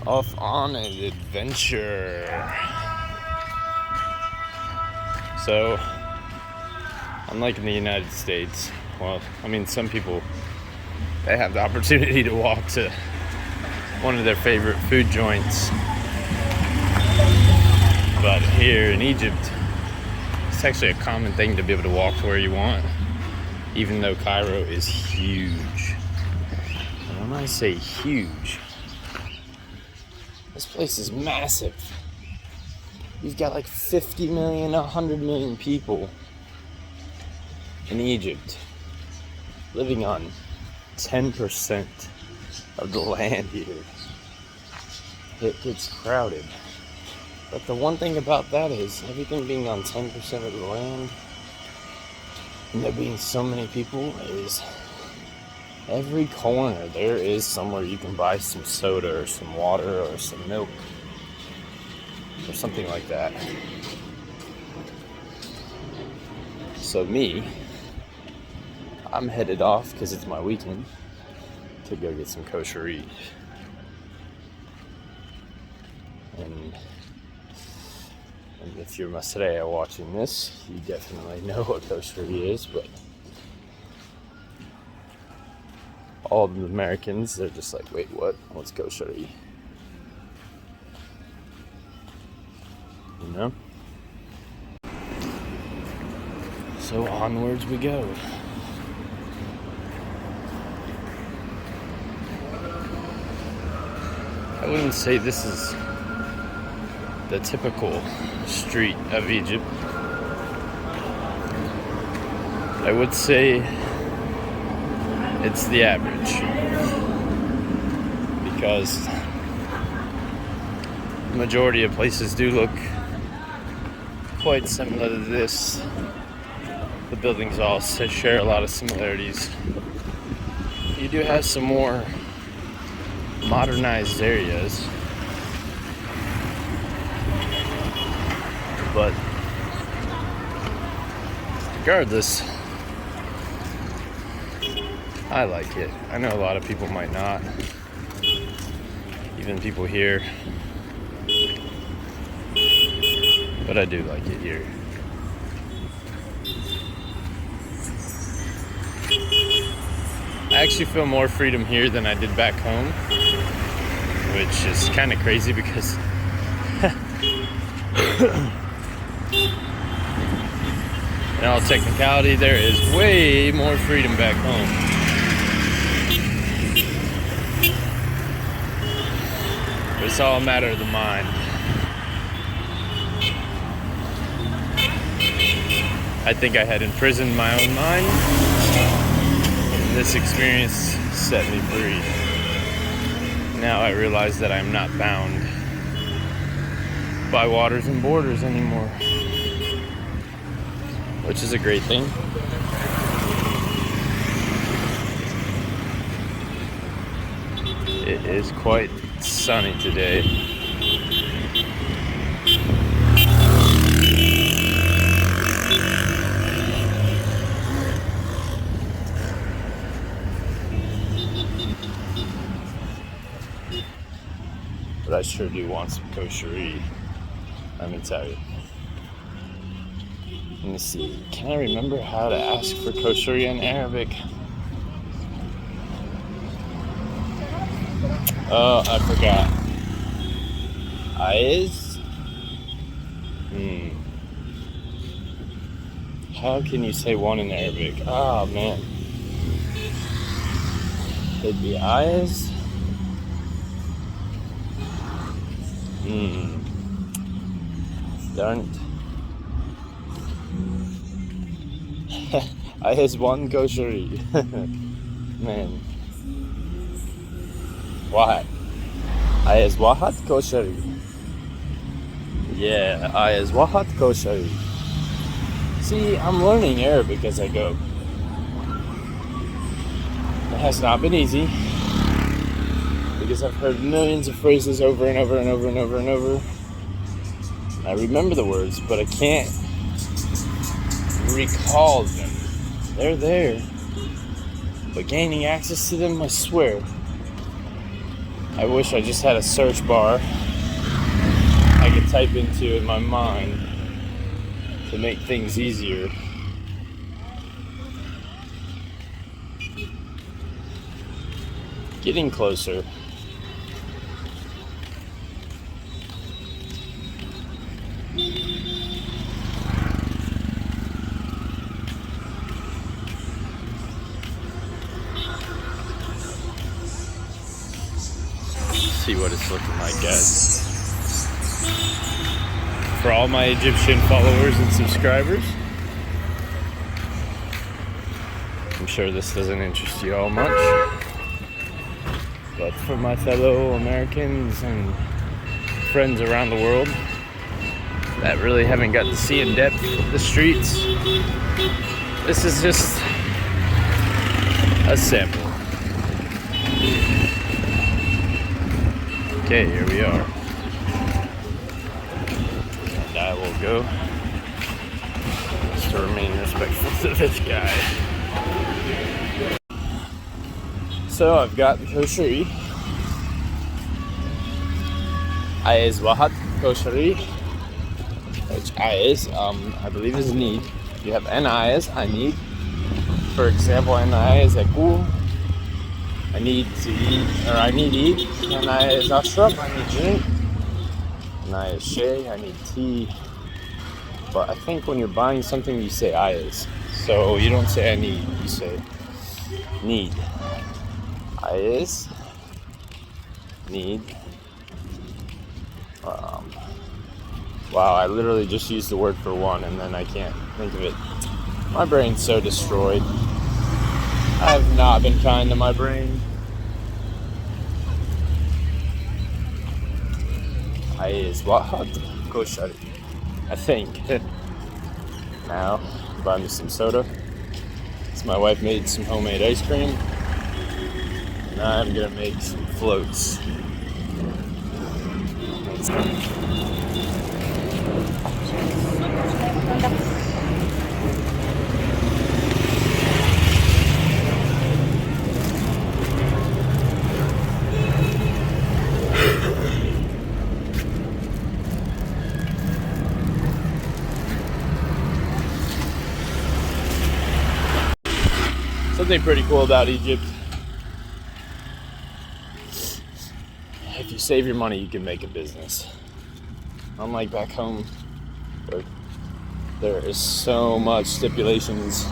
off on an adventure. So, unlike in the United States, well, I mean, some people, they have the opportunity to walk to one of their favorite food joints. But here in Egypt, it's actually a common thing to be able to walk to where you want, even though Cairo is huge. And when I say huge, this place is massive. You've got like 50 million, 100 million people in Egypt living on 10% of the land here. It gets crowded. But the one thing about that is everything being on 10% of the land and there being so many people is every corner there is somewhere you can buy some soda or some water or some milk or something like that. So I'm headed off because it's my weekend to go get some koshery. And if you're Masreya watching this, you definitely know what koshery is, but all the Americans, they're just like, wait, what? What's koshery? You know? So onwards we go. I wouldn't say this is the typical street of Egypt. I would say it's the average, because the majority of places do look quite similar to this. The buildings all share a lot of similarities. You do have some more modernized areas, but regardless, I like it. I know a lot of people might not, even people here, but I do like it here. I actually feel more freedom here than I did back home, which is kind of crazy because in all technicality, there is way more freedom back home. But it's all a matter of the mind. I think I had imprisoned my own mind, and this experience set me free. Now I realize that I'm not bound by waters and borders anymore, which is a great thing. It is quite sunny today. But I sure do want some koshery, let me tell you. Let me see. Can I remember how to ask for koshery in Arabic? Oh, I forgot. Aiz? How can you say one in Arabic? Oh, man. It'd be Aiz? Darn it. Aiz one koshery. Man. Wahad. Aiz wahad koshery. Yeah, Aiz wahad koshery. See, I'm learning Arabic as I go. It has not been easy, because I've heard millions of phrases over and over and over and over and over. I remember the words, but I can't recall them. They're there, but gaining access to them, I swear, I wish I just had a search bar I could type into in my mind to make things easier. Getting closer. See what it's looking like, guys. For all my Egyptian followers and subscribers, I'm sure this doesn't interest you all much, but for my fellow Americans and friends around the world that really haven't got to see in depth the streets, this is just a sample. Okay, here we are. And I will go just to remain respectful to this guy. So I've got the kashri. Ayaz wahat kashri, which ayaz, I believe is need. You have an ayaz, I need. For example, an ayaz aku, I need to eat, or I need to eat. And ayaz ashrab, I need drink. And ayaz shay, I need tea. But I think when you're buying something, you say ayaz. So you don't say I need, you say need. Ayaz, need. Wow, I literally just used the word for one and then I can't think of it. My brain's so destroyed. I have not been kind to my brain. Ayaz wahat kashri, I think. Now, buy me some soda. So my wife made some homemade ice cream. And I'm gonna make some floats. Something pretty cool about Egypt. If you save your money, you can make a business. Unlike back home, where there is so much stipulations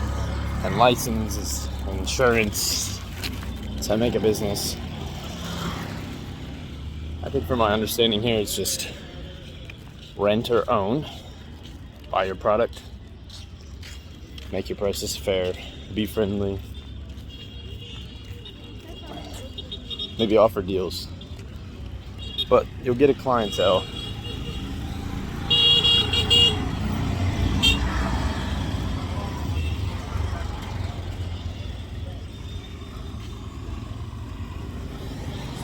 and licenses and insurance to make a business. I think from my understanding here, it's just rent or own, buy your product, make your prices fair, be friendly, maybe offer deals. But you'll get a clientele.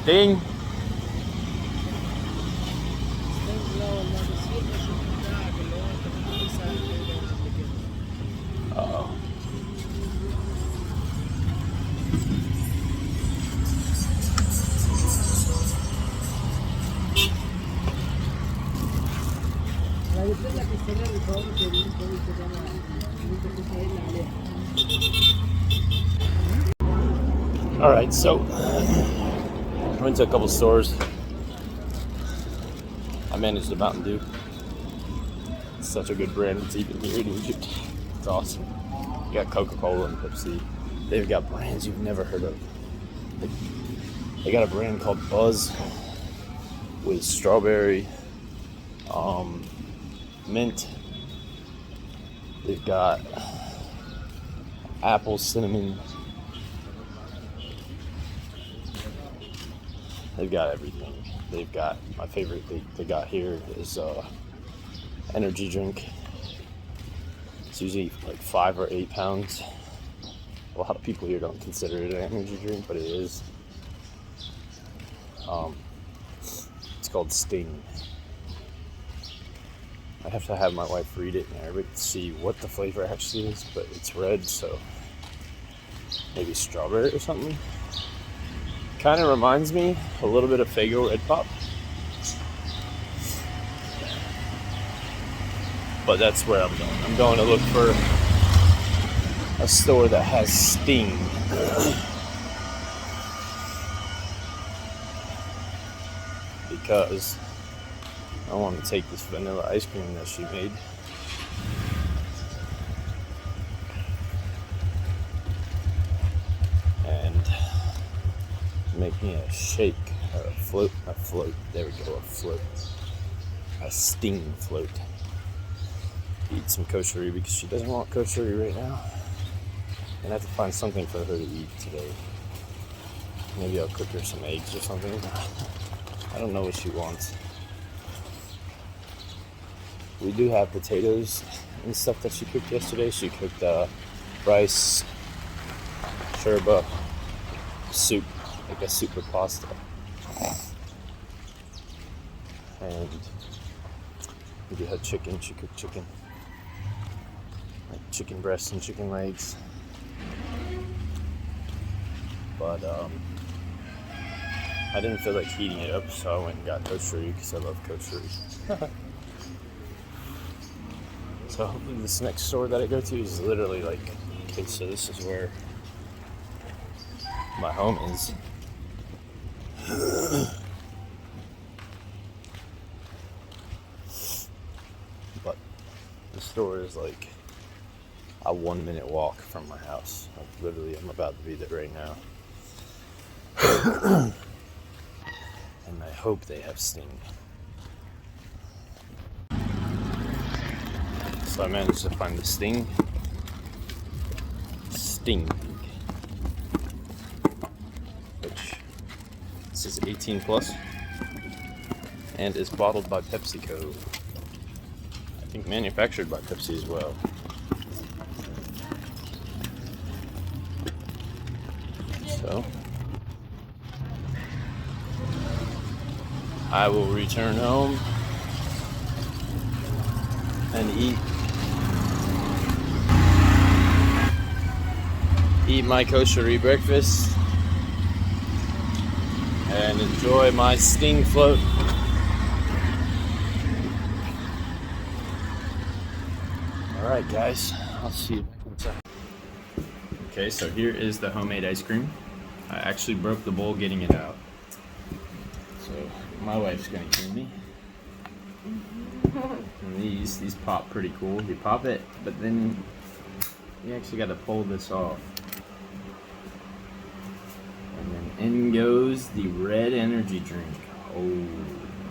Sting. Uh-oh. Alright, so I went to a couple stores. I managed a Mountain Dew. It's such a good brand. It's even here in Egypt. It's awesome. You got Coca-Cola and Pepsi. They've got brands you've never heard of. They got a brand called Buzz with strawberry, mint. They've got apple, cinnamon. They've got everything. They've got, my favorite they got here is energy drink. It's usually like 5 or 8 pounds. A lot of people here don't consider it an energy drink, but it is. It's called Sting. I have to have my wife read it and see what the flavor actually is, but it's red, so maybe strawberry or something. Kind of reminds me a little bit of Faygo Red Pop. But that's where I'm going. I'm going to look for a store that has Sting. Because I want to take this vanilla ice cream that she made and make me a shake or a float, there we go, a float, a Sting float. Eat some koshery because she doesn't want koshery right now. And I have to find something for her to eat today. Maybe I'll cook her some eggs or something. I don't know what she wants. We do have potatoes and stuff that she cooked yesterday. She cooked rice, sherba, soup, like a super pasta. And we do have chicken. She cooked chicken. Like chicken breasts and chicken legs. But I didn't feel like heating it up, so I went and got koshery because I love koshery. So hopefully this next store that I go to is literally like, okay, so this is where my home is. But the store is like a 1 minute walk from my house. Like literally, I'm about to be there right now. And I hope they have Sting. So I managed to find the Sting. Which this is 18 plus and is bottled by PepsiCo. I think manufactured by Pepsi as well. So I will return home and eat my koshery breakfast and enjoy my Sting float. Alright guys, I'll see you back inside. Okay, so here is the homemade ice cream. I actually broke the bowl getting it out. So my wife's gonna kill me. And these pop pretty cool. You pop it, but then you actually gotta pull this off. And then in goes the red energy drink. Oh,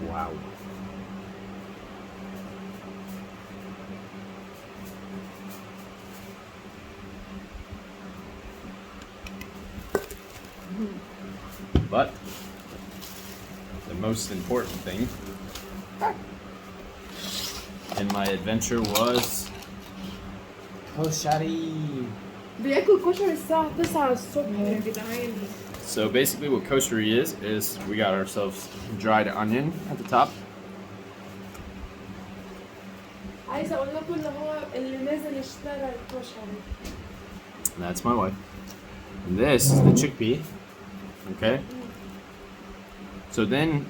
wow. But the most important thing in my adventure was كشري. بياكل كشري الساعة 9 الصبح يا جدعان. So basically what koshery is we got ourselves dried onion at the top. عايزة أقول لكم إن هو اللي نازل اشترى الكشري. And that's my wife. And this is the chickpea. Okay? So then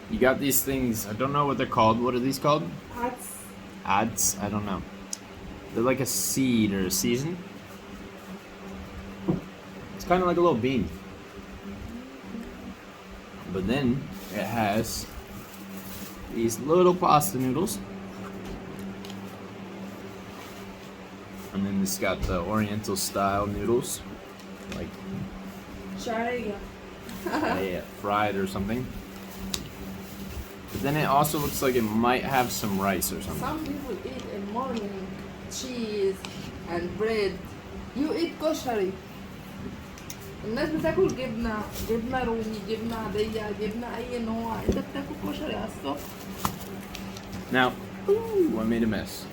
you got these things, I don't know what they're called. What are these called? Ads? I don't know. They're like a seed or a season. It's kind of like a little bean. But then it has these little pasta noodles. And then it's got the Oriental style noodles. Like fried or something. But then it also looks like it might have some rice or something. Some people eat in morning cheese and bread. You eat koshery. الناس بتاكل جبنة رومي، جبنة عادية، جبنة أي نوع. أنت بتاكل كشري على الصبح. Now, I made a mess.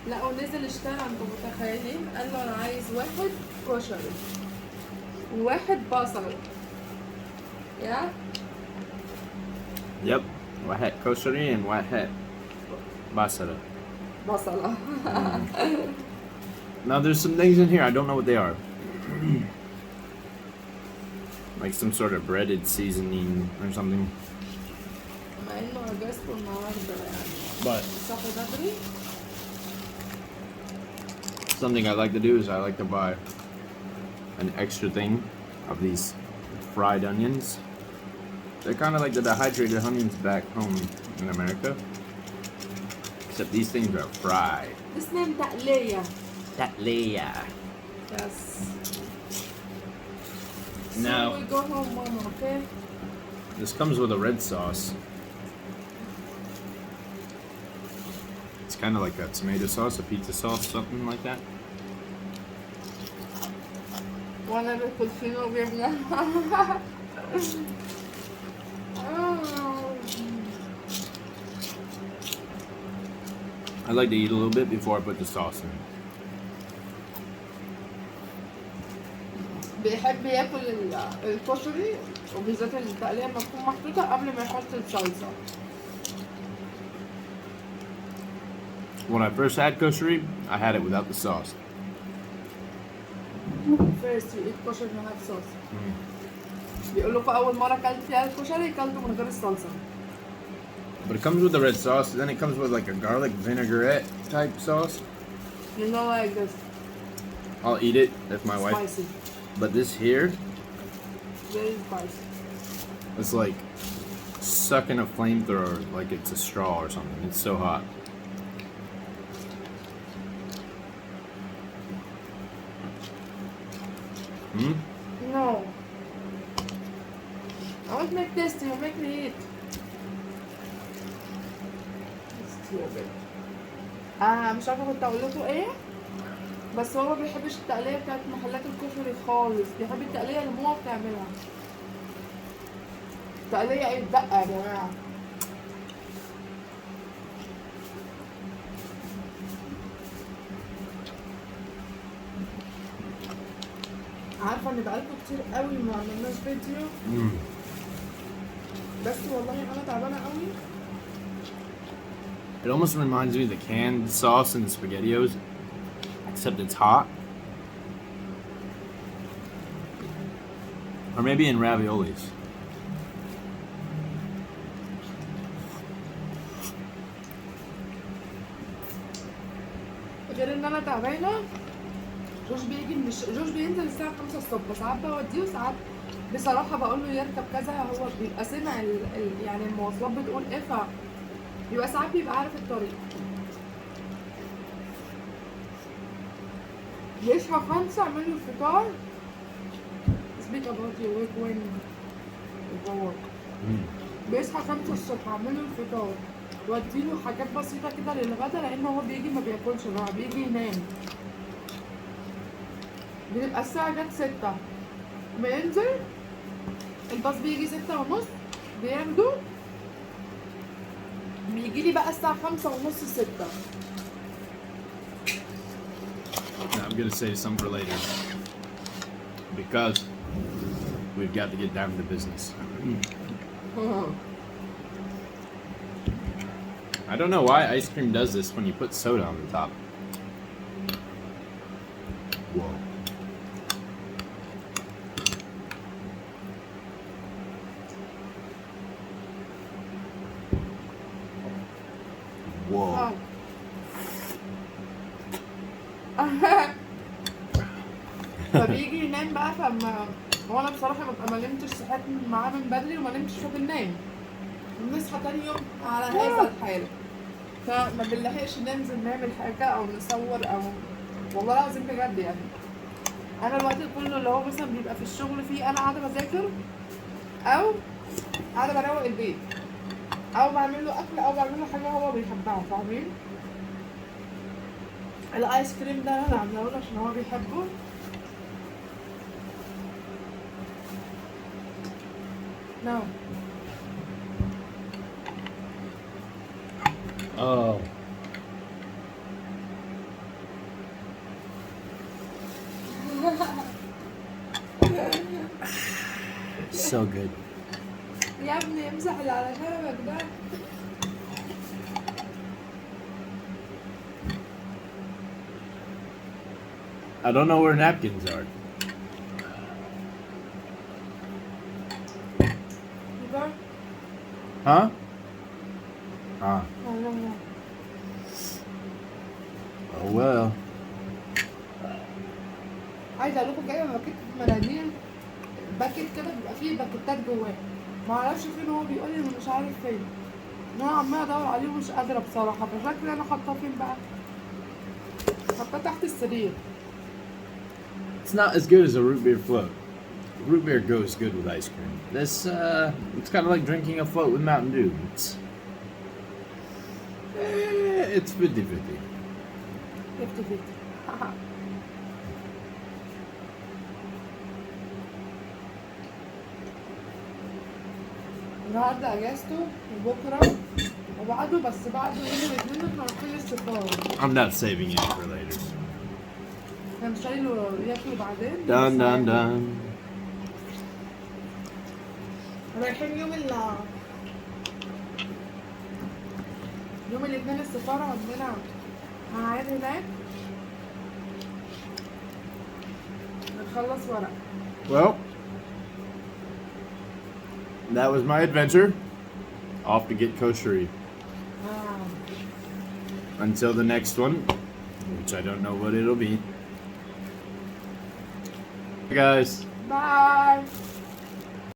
لا ونزل اشترى، انتوا متخيلين؟ قال له أنا عايز واحد كشري وواحد بصل. Yeah? Yep. واحد كشري and واحد بصلة. بصلة. Now there's some things in here I don't know what they are. like some sort of breaded seasoning or something. مع انه اجازته النهارده يعني. But صح بدري؟ something I like to do is I like to buy an extra thing of these fried onions. They're kind of like the dehydrated onions back home in America, except these things are fried. This name تقلية. Tatleya. Yes. Now, So we go home, Mama, okay? this comes with a red sauce. It's kind of like a tomato sauce, a pizza sauce, something like that. وانا باكل فينو وجبنة. I like to eat a little bit before I put the sauce in. بيحب ياكل الكشري وبالذات التقلية لما تكون محطوطة قبل ما يحط الصلصة. When I first had kosher, I had it without the sauce. First you eat كشري من غير صوص. بيقولوا في أول مرة أكلت فيها الكشري أكلته من غير الصلصة. But it comes with the red sauce, then it comes with like a garlic vinaigrette type sauce. You know, like this. I'll eat it if my wife. Spicy. But this here, Very spicy. it's like sucking a flamethrower like it's a straw or something. It's so hot. Hmm? No. I want to make tasty. You make me eat. Stupid. مش عارفة كنت أقول لكم إيه؟ بس هو ما بيحبش التقلية بتاعت محلات الكشري خالص، بيحب التقلية اللي ماما بتعملها. التقلية ايه الدقة يا جماعة. عارفة ان بقالكم كتير قوي ما عملناش فيديو. بس والله انا تعبانة قوي. It almost reminds me of the canned sauce in the SpaghettiOs, except it's hot. Or maybe in raviolis. غير ان انا تعبانة. جوش بينزل الساعة 5 الصبح، ساعات بوديه وساعات بصراحة بقول له يركب كذا، هو بيبقى سمع يعني المواصلات بتقول ايه، بيبقى ساعات بيبقى عارف الطريق. يصحى 5 اعمل له الفطار. Speak about your work when you work. بيصحى 5 الصبح اعمل له الفطار واديله حاجات بسيطة كده للغدا، لان هو بيجي ما بياكلش بقى، بيجي ينام. بيبقى الساعة جت 6 بينزل الباص، بيجي 6:30 بياخده، بيجيلي بقى الساعة 5:30 6. I'm gonna save some for later because we've got to get down to business. I don't know why ice cream does this when you put soda on the top. Whoa. Whoa. فبيجي ينام بقى، هو انا بصراحه ما نمتش، صحيت معاه من بدري وما نمتش فبننام، بنصحى تاني يوم على هذا الحال، فما بنلحقش ننزل نعمل حاجه او نصور او والله العظيم بجد يعني. انا الوقت كله اللي هو مثلا بيبقى في الشغل فيه انا قاعده بذاكر او قاعده بروق البيت او بعمل له اكل او بعمل له حاجه هو بيحبها، فاهمين؟ الايس كريم ده انا عامله له عشان هو بيحبه. No. Oh. So good. يا ابني امسح اللي على شربك ده. I don't know where napkins are. Huh? Ah. Oh well. عايزه اقول لكم جايه باكيت مناديل، باكيت كده بيبقى فيه باكيتات جواه، ما اعرفش فين، هو بيقول لي مش عارف فين، انا عماله ادور عليه ومش قادره بصراحه، فشكلي انا حاطاه فين بقى؟ حاطاه تحت السرير. It's not as good as a root beer float. Root beer goes good with ice cream. This, it's kind of like drinking a float with Mountain Dew. It's 50-50. 50-50. النهارده اجازته وبكره وبعده، بس بعده يوم الاثنين احنا رايحين السفاره. I'm not saving it for later. كان شايله ياكله بعدين. Done, done, done. رايحين يوم الاثنين السفاره، عندنا ميعاد هناك نخلص ورق. Well, that was my adventure. Off to get koshery. Until the next one, which I don't know what it'll be. Bye, guys. Bye.